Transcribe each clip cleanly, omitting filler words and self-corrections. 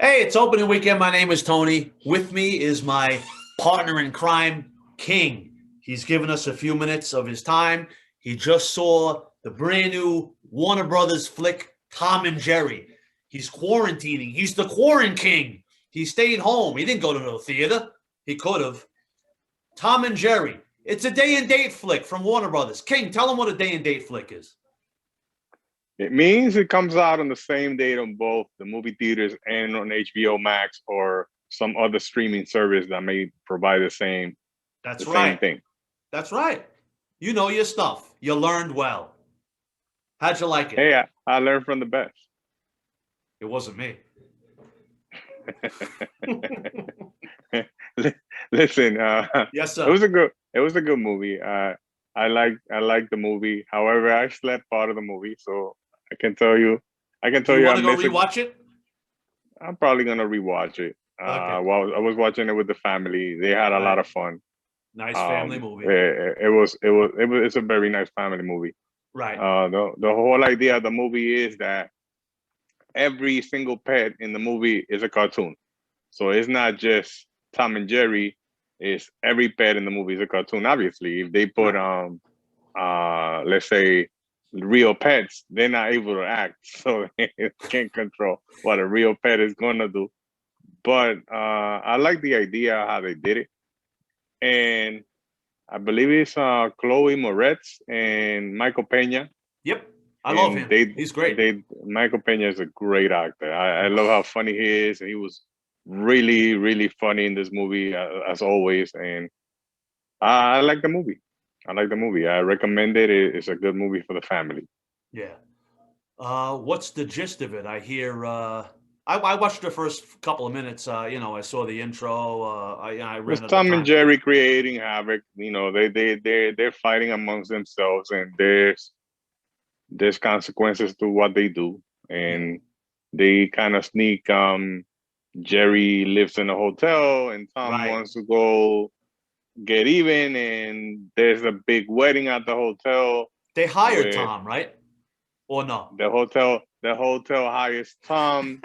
Hey, it's opening weekend. My name is Tony. With me is my partner in crime, King. He's given us a few minutes of his time. He just saw the brand new Warner Brothers flick, Tom and Jerry. He's quarantining. He's the Quarant King. He stayed home. He didn't go to no theater. He could have. Tom and Jerry. It's a day and date flick from Warner Brothers. King, tell him what a day and date flick is. It means it comes out on the same date on both the movie theaters and on HBO Max or some other streaming service that may provide the That's same right. thing. That's right. You know your stuff. You learned well. How'd you like it? Hey, I learned from the best. It wasn't me. Listen, Yes, sir. it was a good movie. I like the movie. However, I slept part of the movie, so I can tell you Do you I want to go miss it. rewatch it? I'm probably gonna rewatch it. Okay. While I was watching it with the family, they had a lot Right. of fun. Nice family movie. It's a very nice family movie. Right. The whole idea of the movie is that every single pet in the movie is a cartoon. So it's not just Tom and Jerry. It's every pet in the movie is a cartoon. Obviously, if they put Right. let's say real pets, they're not able to act, so they can't control what a real pet is gonna do. But I like the idea how they did it, and I believe it's Chloe Moretz and Michael Pena, Yep. I love and him. He's great. they Michael Pena is a great actor. I love how funny he is, and he was really funny in this movie as always. And I like the movie. I like the movie. I recommend it. It's a good movie for the family. Yeah. What's the gist of it? I hear. I watched the first couple of minutes. I saw the intro. I ran It's out of Tom and time. Jerry creating havoc. You know, they're fighting amongst themselves, and there's consequences to what they do, Yeah. and they kind of sneak. Jerry lives in a hotel, and Tom Right. wants to go get even, and there's a big wedding at the hotel They hired where Tom, right? Or no? the hotel hires Tom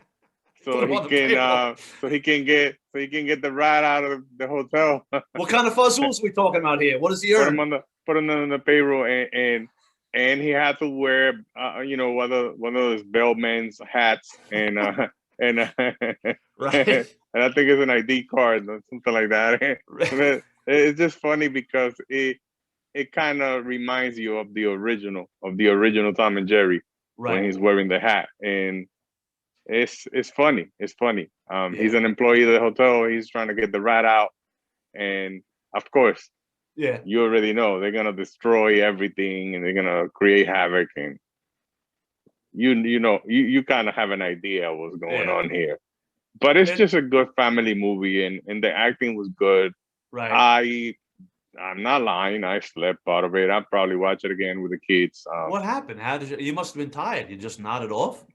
Put so him he on the can payroll. get the ride out of the hotel. What kind of fuzzles we talking about here? What does he Put him earn? on the put him on the payroll, and he had to wear one of those bellman's hats, and and Right. I think it's an ID card or something like that. But it's just funny because it kind of reminds you of the original Tom and Jerry when Right. he's wearing the hat, and it's funny. It's funny. He's Yeah. an employee of the hotel. He's trying to get the rat out, and of course, Yeah. you already know they're gonna destroy everything and they're gonna create havoc, and you kind of have an idea of what's going Yeah. on here. But it's And just a good family movie, and the acting was good. right. I I'm not lying. I slept part of it. I'll probably watch it again with the kids. What happened? How did you must have been tired. You just nodded off?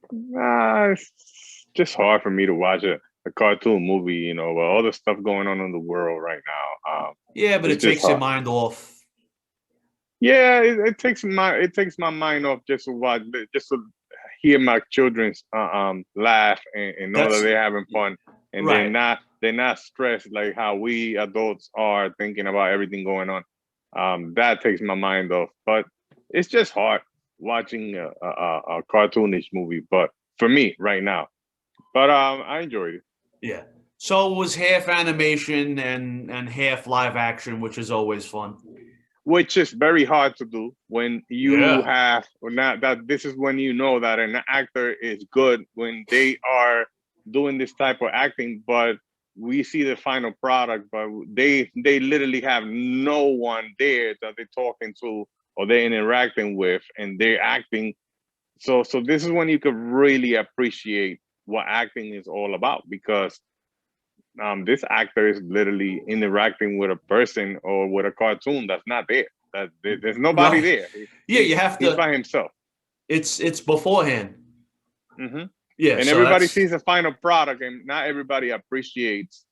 It's just hard for me to watch a cartoon movie, with all the stuff going on in the world right now. Yeah, but It's it just takes your hard. mind off. Yeah, it takes my mind off just to watch, just to hear my children's laugh and know that That's they're having fun, and right. they're not stressed like how we adults are thinking about everything going on. That takes my mind off, but it's just hard watching a cartoonish movie. But for me right now, but I enjoyed it. Yeah. So it was half animation and half live action, which is always fun. Which is very hard to do when you Yeah. have not that this is when you know that an actor is good when they are doing this type of acting, but we see the final product, but they literally have no one there that they're talking to or they're interacting with, and they're acting. So this is when you could really appreciate what acting is all about, because this actor is literally interacting with a person or with a cartoon that's not there. There's nobody Right. there. Yeah, you have He's to. by himself. It's beforehand. Hmm. Yeah. And So everybody that's sees the final product, and not everybody appreciates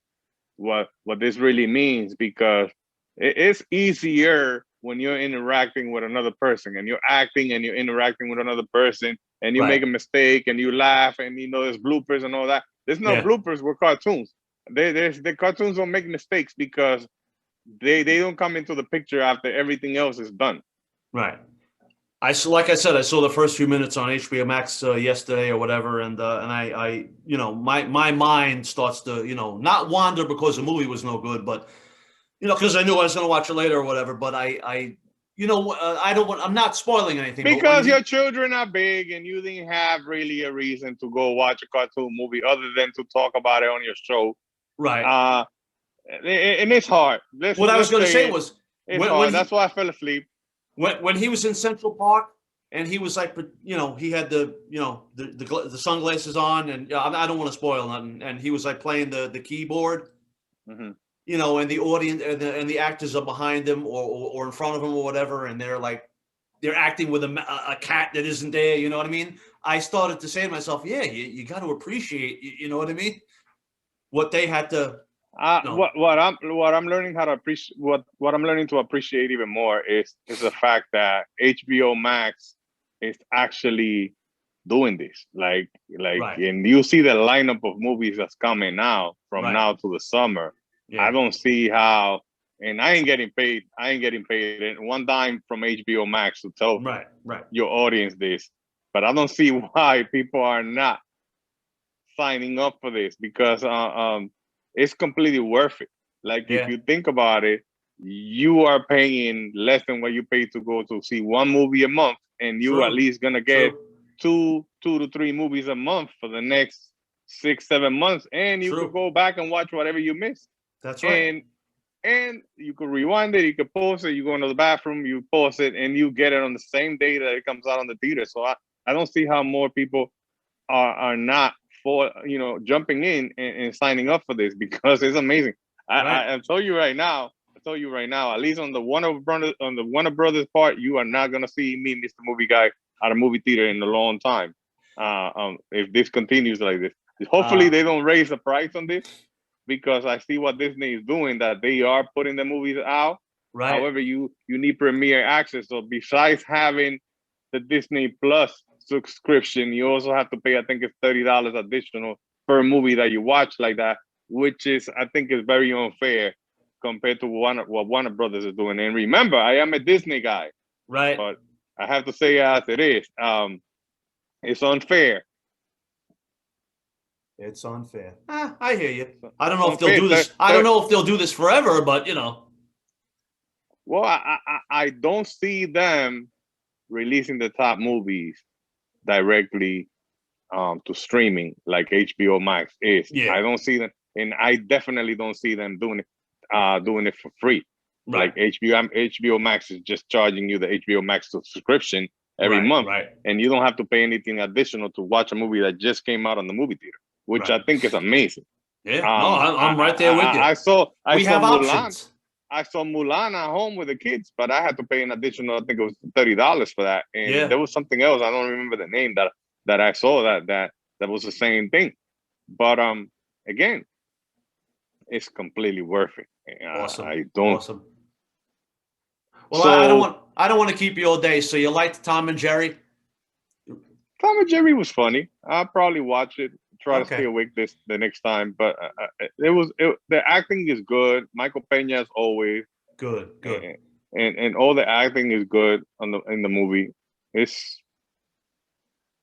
what this really means, because it's easier when you're interacting with another person and you're acting and you're interacting with another person and you make right. a mistake and you laugh and there's bloopers and all that. There's no Yeah. bloopers with cartoons. The cartoons don't make mistakes because they don't come into the picture after everything else is done. Right. Like I said, I saw the first few minutes on HBO Max yesterday or whatever, and I, you know, my mind starts to, you know, not wander because the movie was no good, but you know, because I knew I was going to watch it later or whatever. But you know, I don't want. I'm not spoiling anything. But Because your children are big and you didn't have really a reason to go watch a cartoon movie other than to talk about it on your show. right. And it's hard. What I was going to say was it's hard. That's why I fell asleep. When he was in Central Park and he was like, you know, he had the, you know, the sunglasses on, and I don't want to spoil nothing. And he was like playing the keyboard, Mm-hmm. you know, and the audience and the actors are behind him or in front of him or whatever, and they're acting with a cat that isn't there. You know what I mean? I started to say to myself, yeah, you got to appreciate, you know what I mean? What they had to. No. What I'm learning how to appreciate what I'm learning to appreciate even more is the fact that HBO Max is actually doing this. Like Right. and you see the lineup of movies that's coming now from Right. now to the summer. Yeah. I don't see how, and I ain't getting paid one dime from HBO Max to tell Right. your audience this, but I don't see why people are not signing up for this because it's completely worth it. Like if you think about it, you are paying less than what you pay to go to see one movie a month, and you at least gonna get two to three movies a month for the next 6-7 months, and you could go back and watch whatever you missed. That's right. And you could rewind it, you could pause it, you go into the bathroom, you pause it, and you get it on the same day that it comes out on the theater. So I don't see how more people are not for, you know, jumping in and signing up for this because it's amazing. I tell you right now, at least on the Warner Brothers part, you are not gonna see me, Mr. Movie Guy, at a movie theater in a long time. If this continues like this, hopefully they don't raise the price on this, because I see what Disney is doing, that they are putting the movies out. Right. However, you need Premiere access. So besides having the Disney Plus subscription, you also have to pay, I think it's $30 additional per movie that you watch like that, which is, I think, is very unfair compared to what Warner Brothers is doing. And remember, I am a Disney guy, right? But I have to say as it is, it's unfair. It's unfair. I hear you. I don't know if they'll do this. I don't know if they'll do this forever, but you know. Well, I don't see them releasing the top movies directly to streaming like HBO Max is. Yeah. I don't see them, and I definitely don't see them doing it for free. Right. Like HBO Max is just charging you the HBO Max subscription every month, and you don't have to pay anything additional to watch a movie that just came out on the movie theater, which I think is amazing. Yeah, no, I'm right there with you. I saw have Mulan. options. I saw Mulan at home with the kids, but I had to pay an additional, I think it was $30 for that. And there was something else, I don't remember the name, that I saw that was the same thing. But again, it's completely worth it. Awesome. I don't. Awesome. Well, so, I don't want to keep you all day. So you liked Tom and Jerry? Tom and Jerry was funny. I'll probably watch it. Try to stay awake the next time, but the acting is good. Michael Pena is always good, and all the acting is good in the movie. It's,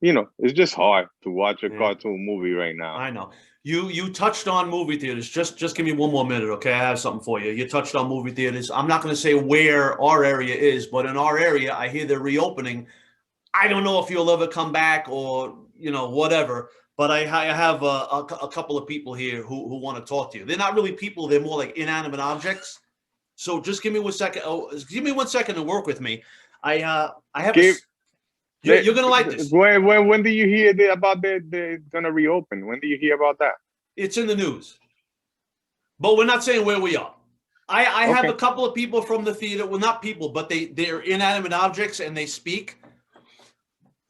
you know, it's just hard to watch a cartoon movie right now. I know. You touched on movie theaters. Just give me one more minute, okay? I have something for you. You touched on movie theaters. I'm not going to say where our area is, but in our area, I hear they're reopening. I don't know if you'll ever come back or, you know, whatever. But I have a couple of people here who want to talk to you. They're not really people. They're more like inanimate objects. So just give me 1 second. Oh, give me 1 second to work with me. I have. You're gonna like this. When do you hear about they're gonna reopen? When do you hear about that? It's in the news. But we're not saying where we are. I have a couple of people from the theater. Well, not people, but they're inanimate objects and they speak.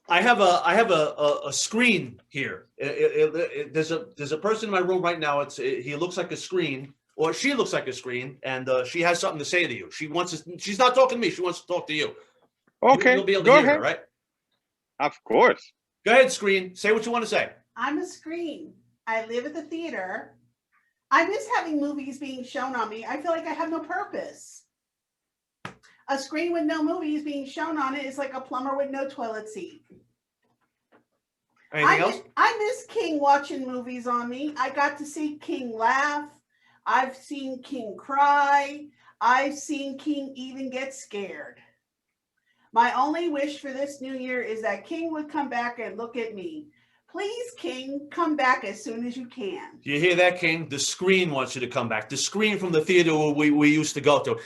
I have a screen here. There's a person in my room right now. He looks like a screen, or she looks like a screen, and she has something to say to you. She's not talking to me. She wants to talk to you. Okay, you'll be able to hear her, right? Of course. Go ahead, screen. Say what you want to say. I'm a screen. I live at the theater. I miss having movies being shown on me. I feel like I have no purpose. A screen with no movies being shown on it is like a plumber with no toilet seat. Anything else? I miss King watching movies on me. I got to see King laugh. I've seen King cry. I've seen King even get scared. My only wish for this new year is that King would come back and look at me. Please, King, come back as soon as you can. You hear that, King? The screen wants you to come back. The screen from the theater we used to go to.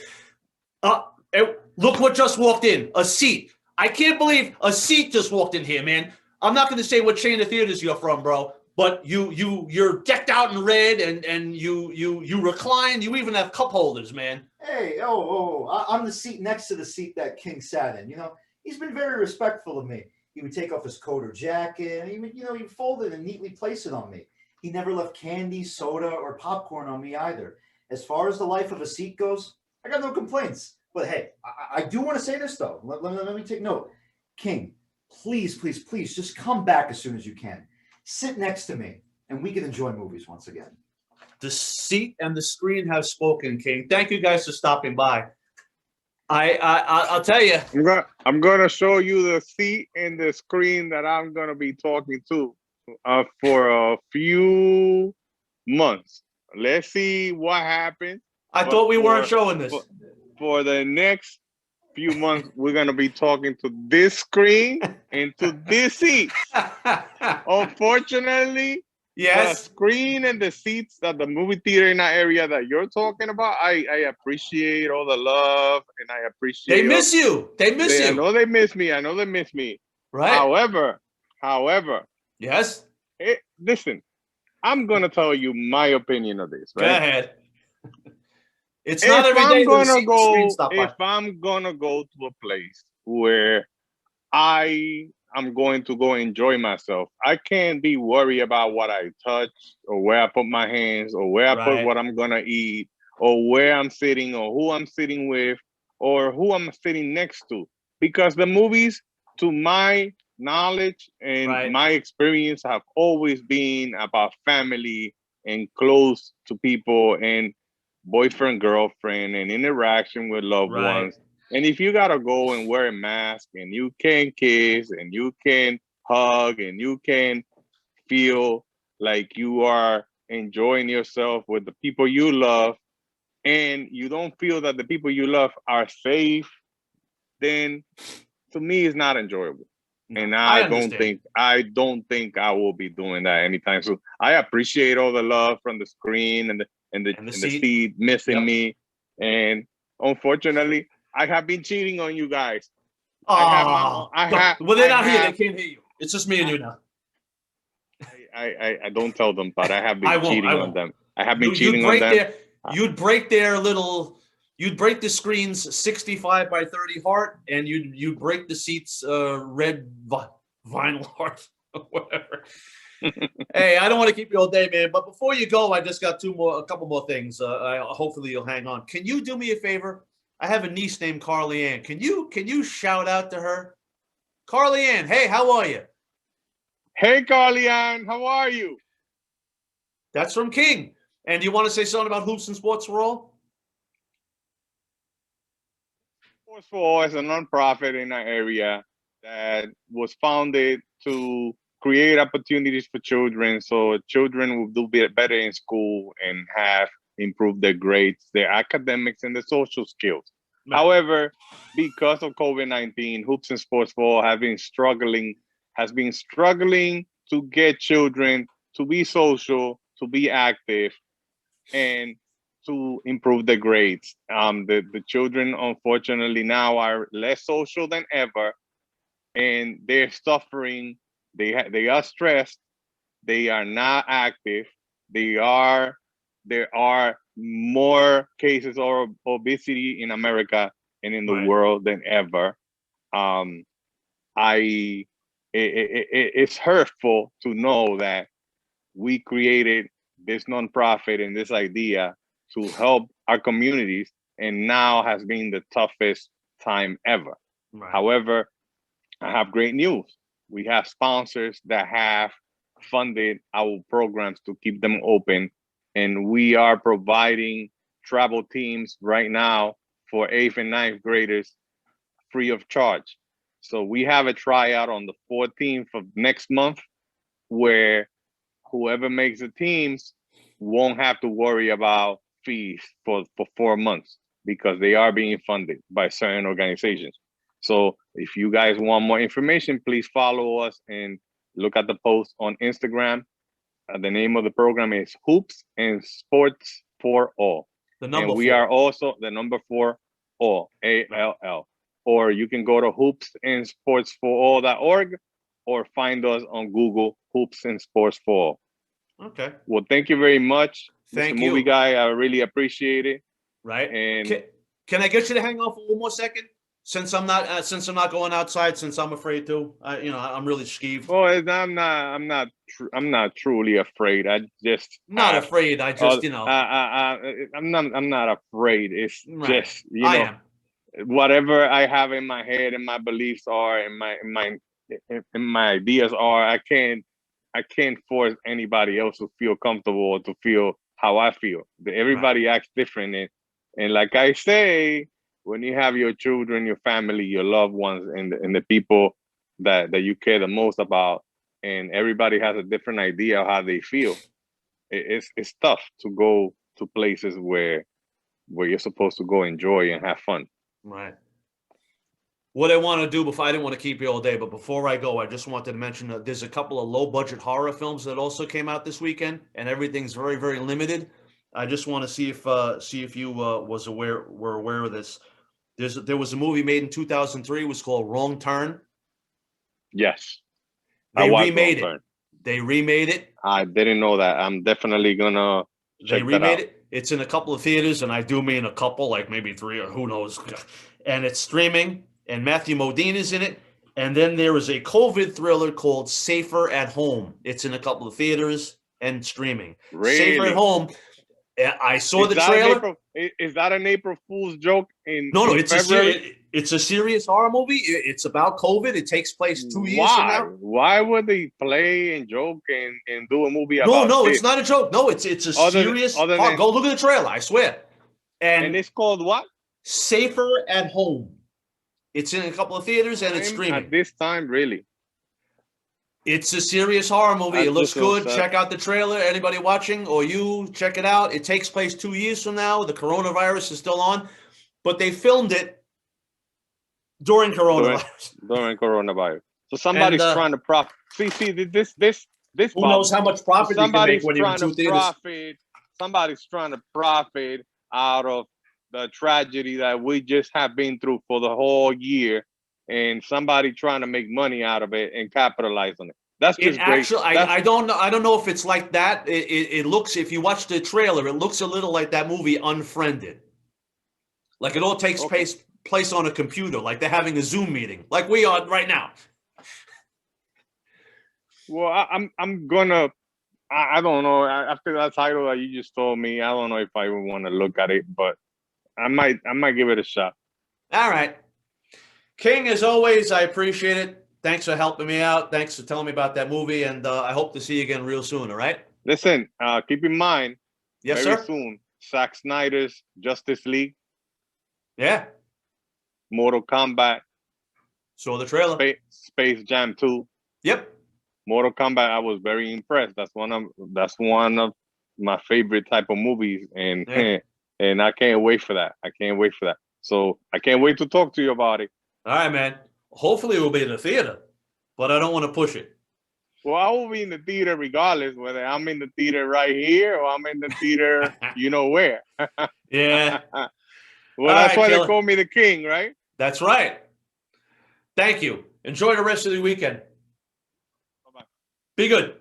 Look what just walked in. A seat. I can't believe a seat just walked in here, man. I'm not going to say what chain of theaters you're from, bro, but you're decked out in red and you recline. You even have cup holders, man. Hey, I'm the seat next to the seat that King sat in. You know, he's been very respectful of me. He would take off his coat or jacket, and he would, he'd fold it and neatly place it on me. He never left candy, soda, or popcorn on me either. As far as the life of a seat goes, I got no complaints. But hey, I do want to say this, though. Let me take note. King, please, please, please, just come back as soon as you can. Sit next to me, and we can enjoy movies once again. The seat and the screen have spoken, King. Thank you guys for stopping by. I'll tell you. I'm gonna show you the seat and the screen that I'm gonna be talking to for a few months. Let's see what happens. I thought we weren't showing this. For the next few months, we're gonna be talking to this screen and to this seat. Unfortunately, yes, the screen and the seats at the movie theater in that area that you're talking about, I appreciate all the love and I appreciate. They miss you. They miss you. I know they miss me. I know they miss me. Right. However. Yes. Listen, I'm gonna tell you my opinion of this. Right? Go ahead. It's not every day if I'm gonna go to a place where I'm going to go enjoy myself, I can't be worried about what I touch or where I put my hands or where I put what I'm gonna eat or where I'm sitting or who I'm sitting with or who I'm sitting next to. Because the movies, to my knowledge and my experience, have always been about family and close to people and boyfriend, girlfriend, and interaction with loved ones. And if you gotta go and wear a mask and you can kiss and you can hug and you can feel like you are enjoying yourself with the people you love and you don't feel that the people you love are safe, then to me it's not enjoyable. And I don't think I will be doing that anytime soon. I appreciate all the love from the screen and the seat missing me. And unfortunately, I have been cheating on you guys. Well, they're not here. They can't hear you. It's just me and you now. I don't tell them, but I have been cheating on them. I have been cheating on them. You'd break their little. You'd break the screen's 65 by 30 heart, and you'd break the seat's red vinyl heart, whatever. Hey, I don't want to keep you all day, man. But before you go, I just got a couple more things. Hopefully, you'll hang on. Can you do me a favor? I have a niece named Carly Ann. Can you shout out to her? Carly Ann, hey, how are you? Hey, Carly Ann, how are you? That's from King. And do you want to say something about Hoops and Sports for All? Sports for All is a nonprofit in our area that was founded to create opportunities for children so children will do better in school and have improved their grades, their academics, and their social skills. Right. However, because of COVID-19, Hoops and Sports for All has been struggling to get children to be social, to be active, and to improve their grades. The children, unfortunately, now are less social than ever, and they're suffering. They are stressed. They are not active. There are more cases of obesity in America and in the world than ever. It's hurtful to know that we created this nonprofit and this idea to help our communities, and now has been the toughest time ever. Right. However, I have great news. We have sponsors that have funded our programs to keep them open. And we are providing travel teams right now for 8th and 9th graders free of charge. So we have a tryout on the 14th of next month where whoever makes the teams won't have to worry about fees for 4 months because they are being funded by certain organizations. So if you guys want more information, please follow us and look at the post on Instagram. The name of the program is Hoops and Sports for All. The number And we 4. are also the number 4 all, ALL. Or you can go to hoopsandsportsforall.org or find us on Google, Hoops and Sports for All. Okay. Well, thank you very much, Thank Mr. you. Movie Guy. I really appreciate it. Right. And Can I get you to hang on for one more second? Since I'm not going outside, since I'm afraid to, I'm really skeeved. well, I'm not truly afraid. I just Not have- afraid. I just, I'm not afraid. It's Right. just I am. whatever I have in my head and my beliefs are and my ideas are. I can't force anybody else to feel comfortable or to feel how I feel. Everybody acts different, and like I say, when you have your children, your family, your loved ones, and the people that you care the most about, and everybody has a different idea of how they feel. It's tough to go to places where you're supposed to go enjoy and have fun. Right. What I want to do I didn't want to keep you all day, but before I go, I just wanted to mention that there's a couple of low-budget horror films that also came out this weekend, and everything's very, very limited. I just want to see if you were aware of this. There was a movie made in 2003. It was called Wrong Turn. Yes, They watched remade Wrong it. Turn. They remade it. I didn't know that. I'm definitely gonna They check that remade out. it. It's in a couple of theaters, and I do mean a couple, like maybe 3 or who knows. And it's streaming, and Matthew Modine is in it. And then there is a COVID thriller called Safer at Home. It's in a couple of theaters and streaming. Safer Really? at Home. I saw Is the that an trailer. Is that an April Fool's joke in No, in it's February? it's a serious horror movie. It's about COVID. It takes place 2 years from Why? now. Why would they play and joke and do a movie about No, this? it's not a joke. No, it's a serious other horror. than- Go look at the trailer. I swear. And it's called what? Safer at Home. It's in a couple of theaters and it's streaming. At this time, really. It's a serious horror movie. That's It looks just so good. sad. Check out the trailer. Anybody watching or you, check it out. It takes place 2 years from now. The coronavirus is still on, but they filmed it during coronavirus. During coronavirus. So somebody's And, trying to profit. See, this Who knows how much profit you can make somebody's when you're in trying 2 to theaters? profit. Somebody's trying to profit out of the tragedy that we just have been through for the whole year, and somebody trying to make money out of it and capitalize on it. That's just great. Actually, I don't know. I don't know if it's like that. It looks, if you watch the trailer, it looks a little like that movie Unfriended. Like it all takes place on a computer, like they're having a Zoom meeting, like we are right now. Well, I'm gonna. I don't know. After that title that you just told me, I don't know if I would want to look at it, but I might give it a shot. All right. King, as always, I appreciate it. Thanks for helping me out. Thanks for telling me about that movie, and I hope to see you again real soon, all right? Listen, keep in mind, Yes, very sir? soon, Zack Snyder's Justice League, Yeah. Mortal Kombat, Saw the trailer. Space Jam 2. Yep. Mortal Kombat, I was very impressed. That's one of my favorite type of movies, and Yeah. and I can't wait for that. So I can't wait to talk to you about it. All right, man. Hopefully it will be in the theater, but I don't want to push it. Well, I will be in the theater regardless, whether I'm in the theater right here or I'm in the theater, you know where. Yeah, Well, All that's right, why Killer. they call me the king, right? that's right. Thank you. Enjoy the rest of the weekend. Bye-bye. Be good.